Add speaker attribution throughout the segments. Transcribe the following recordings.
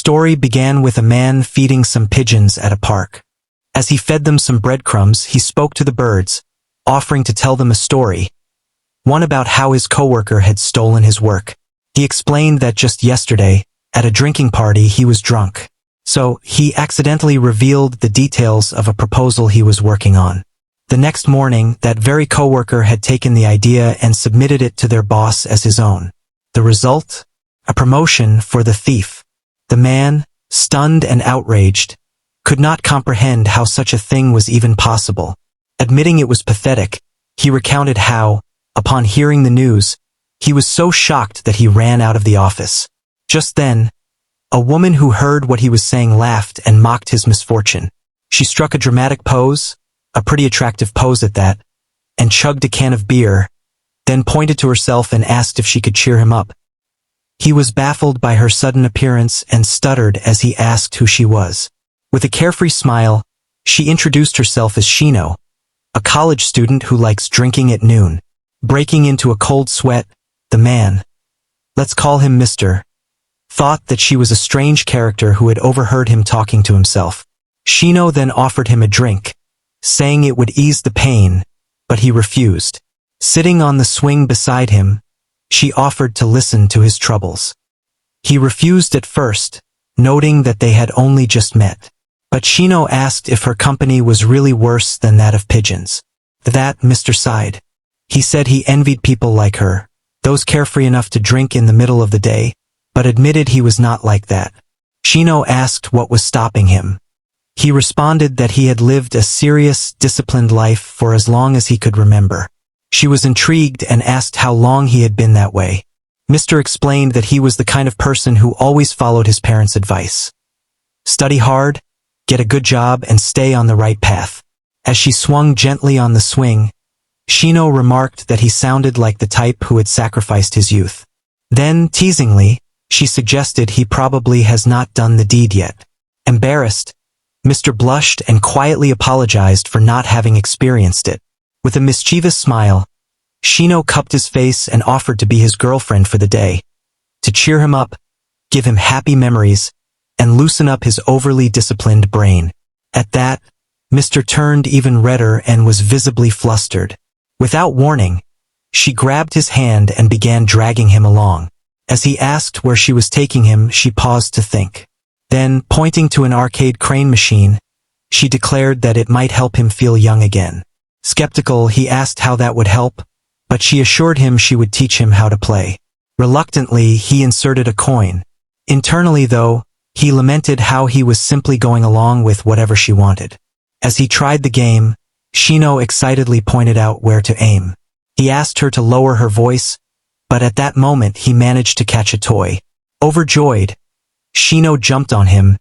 Speaker 1: story began with a man feeding some pigeons at a park. As he fed them some breadcrumbs, he spoke to the birds, offering to tell them a story, one about how his coworker had stolen his work. He explained that just yesterday, at a drinking party, he was drunk. So, he accidentally revealed the details of a proposal he was working on. The next morning, that very coworker had taken the idea and submitted it to their boss as his own. The result? A promotion for the thief. The man, stunned and outraged, could not comprehend how such a thing was even possible. Admitting it was pathetic, he recounted how, upon hearing the news, he was so shocked that he ran out of the office. Just then, a woman who heard what he was saying laughed and mocked his misfortune. She struck a dramatic pose, a pretty attractive pose at that, and chugged a can of beer, then pointed to herself and asked if she could cheer him up. He was baffled by her sudden appearance and stuttered as he asked who she was. With a carefree smile, she introduced herself as Shino, a college student who likes drinking at noon. Breaking into a cold sweat, the man, let's call him Mr., thought that she was a strange character who had overheard him talking to himself. Shino then offered him a drink, saying it would ease the pain, but he refused. Sitting on the swing beside him, she offered to listen to his troubles. He refused at first, noting that they had only just met. But Shino asked if her company was really worse than that of pigeons. That Mr. sighed. He said he envied people like her, those carefree enough to drink in the middle of the day, but admitted he was not like that. Shino asked what was stopping him. He responded that he had lived a serious, disciplined life for as long as he could remember. She was intrigued and asked how long he had been that way. Mr. explained that he was the kind of person who always followed his parents' advice. Study hard, get a good job, and stay on the right path. As she swung gently on the swing, Shino remarked that he sounded like the type who had sacrificed his youth. Then, teasingly, she suggested he probably has not done the deed yet. Embarrassed, Mr. blushed and quietly apologized for not having experienced it. With a mischievous smile, Shino cupped his face and offered to be his girlfriend for the day, to cheer him up, give him happy memories, and loosen up his overly disciplined brain. At that, Mr. turned even redder and was visibly flustered. Without warning, she grabbed his hand and began dragging him along. As he asked where she was taking him, she paused to think. Then, pointing to an arcade crane machine, she declared that it might help him feel young again. Skeptical, he asked how that would help, but she assured him she would teach him how to play. Reluctantly, he inserted a coin. Internally, though, he lamented how he was simply going along with whatever she wanted. As he tried the game, Shino excitedly pointed out where to aim. He asked her to lower her voice, but at that moment he managed to catch a toy. Overjoyed, Shino jumped on him,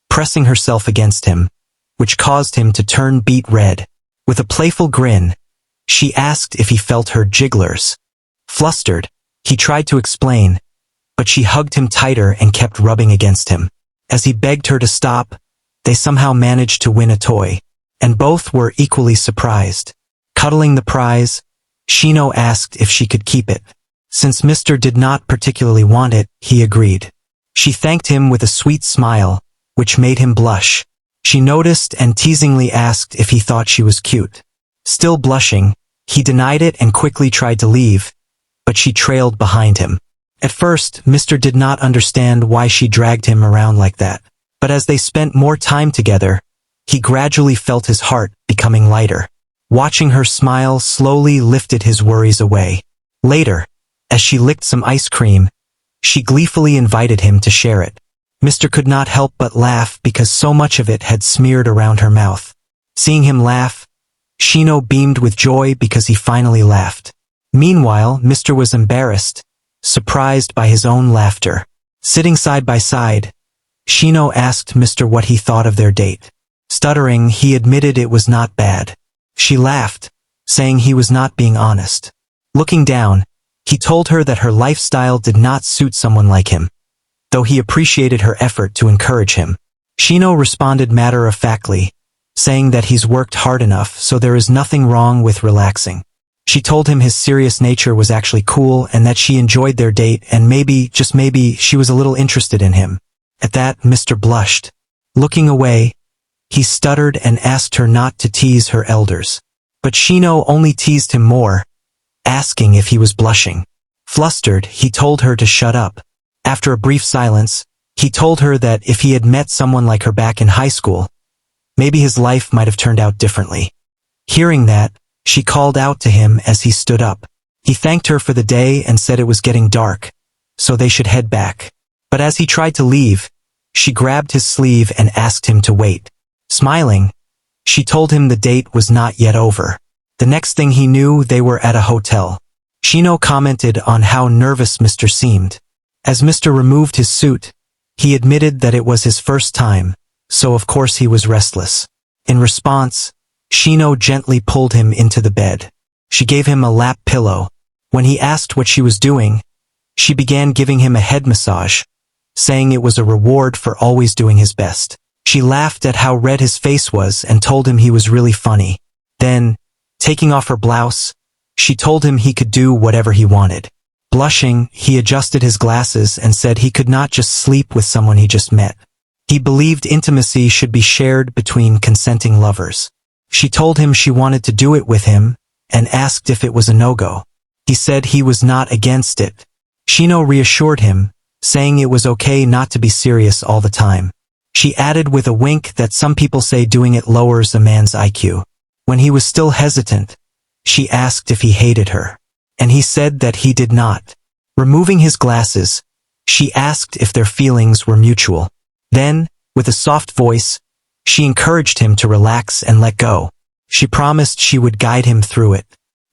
Speaker 1: pressing herself against him, which caused him to turn beet red. With a playful grin, she asked if he felt her jigglers. Flustered, he tried to explain, but she hugged him tighter and kept rubbing against him. As he begged her to stop, they somehow managed to win a toy, and both were equally surprised. Cuddling the prize, Shino asked if she could keep it. Since Mr. did not particularly want it, he agreed. She thanked him with a sweet smile, which made him blush. She noticed and teasingly asked if he thought she was cute. Still blushing, he denied it and quickly tried to leave, but she trailed behind him. At first, Mr. did not understand why she dragged him around like that, but as they spent more time together, he gradually felt his heart becoming lighter. Watching her smile slowly lifted his worries away. Later, as she licked some ice cream, she gleefully invited him to share it. Mr. could not help but laugh because so much of it had smeared around her mouth. Seeing him laugh, Shino beamed with joy because he finally laughed. Meanwhile, Mr. was embarrassed, surprised by his own laughter. Sitting side by side, Shino asked Mr. what he thought of their date. Stuttering, he admitted it was not bad. She laughed, saying he was not being honest. Looking down, he told her that her lifestyle did not suit someone like him, though he appreciated her effort to encourage him. Shino responded matter-of-factly, saying that he's worked hard enough, so there is nothing wrong with relaxing. She told him his serious nature was actually cool and that she enjoyed their date and maybe, just maybe, she was a little interested in him. At that, Mr. blushed. Looking away, he stuttered and asked her not to tease her elders. But Shino only teased him more, asking if he was blushing. Flustered, he told her to shut up. After a brief silence, he told her that if he had met someone like her back in high school, maybe his life might have turned out differently. Hearing that, she called out to him as he stood up. He thanked her for the day and said it was getting dark, so they should head back. But as he tried to leave, she grabbed his sleeve and asked him to wait. Smiling, she told him the date was not yet over. The next thing he knew, they were at a hotel. Shino commented on how nervous Mr. seemed. As Mr. removed his suit, he admitted that it was his first time, so of course he was restless. In response, Shino gently pulled him into the bed. She gave him a lap pillow. When he asked what she was doing, she began giving him a head massage, saying it was a reward for always doing his best. She laughed at how red his face was and told him he was really funny. Then, taking off her blouse, she told him he could do whatever he wanted. Blushing, he adjusted his glasses and said he could not just sleep with someone he just met. He believed intimacy should be shared between consenting lovers. She told him she wanted to do it with him and asked if it was a no-go. He said he was not against it. Shino reassured him, saying it was okay not to be serious all the time. She added with a wink that some people say doing it lowers a man's IQ. When he was still hesitant, she asked if he hated her, and he said that he did not. Removing his glasses, she asked if their feelings were mutual. Then, with a soft voice, she encouraged him to relax and let go. She promised she would guide him through it.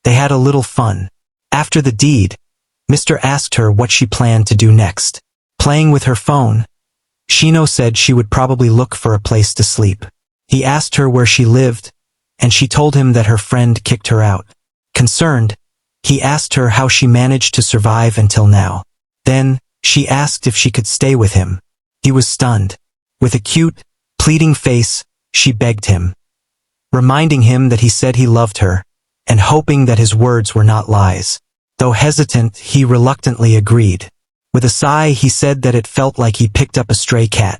Speaker 1: They had a little fun. After the deed, Mr. asked her what she planned to do next. Playing with her phone, Shino said she would probably look for a place to sleep. He asked her where she lived, and she told him that her friend kicked her out. Concerned, he asked her how she managed to survive until now. Then, she asked if she could stay with him. He was stunned. With a cute, pleading face, she begged him, reminding him that he said he loved her, and hoping that his words were not lies. Though hesitant, he reluctantly agreed. With a sigh, he said that it felt like he picked up a stray cat.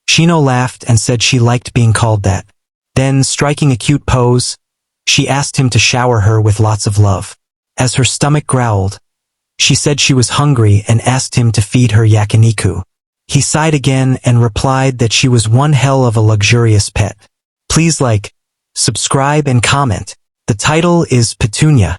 Speaker 1: Shino laughed and said she liked being called that. Then, striking a cute pose, she asked him to shower her with lots of love. As her stomach growled, she said she was hungry and asked him to feed her yakiniku. He sighed again and replied that she was one hell of a luxurious pet. Please like, subscribe and comment. The title is Petunia.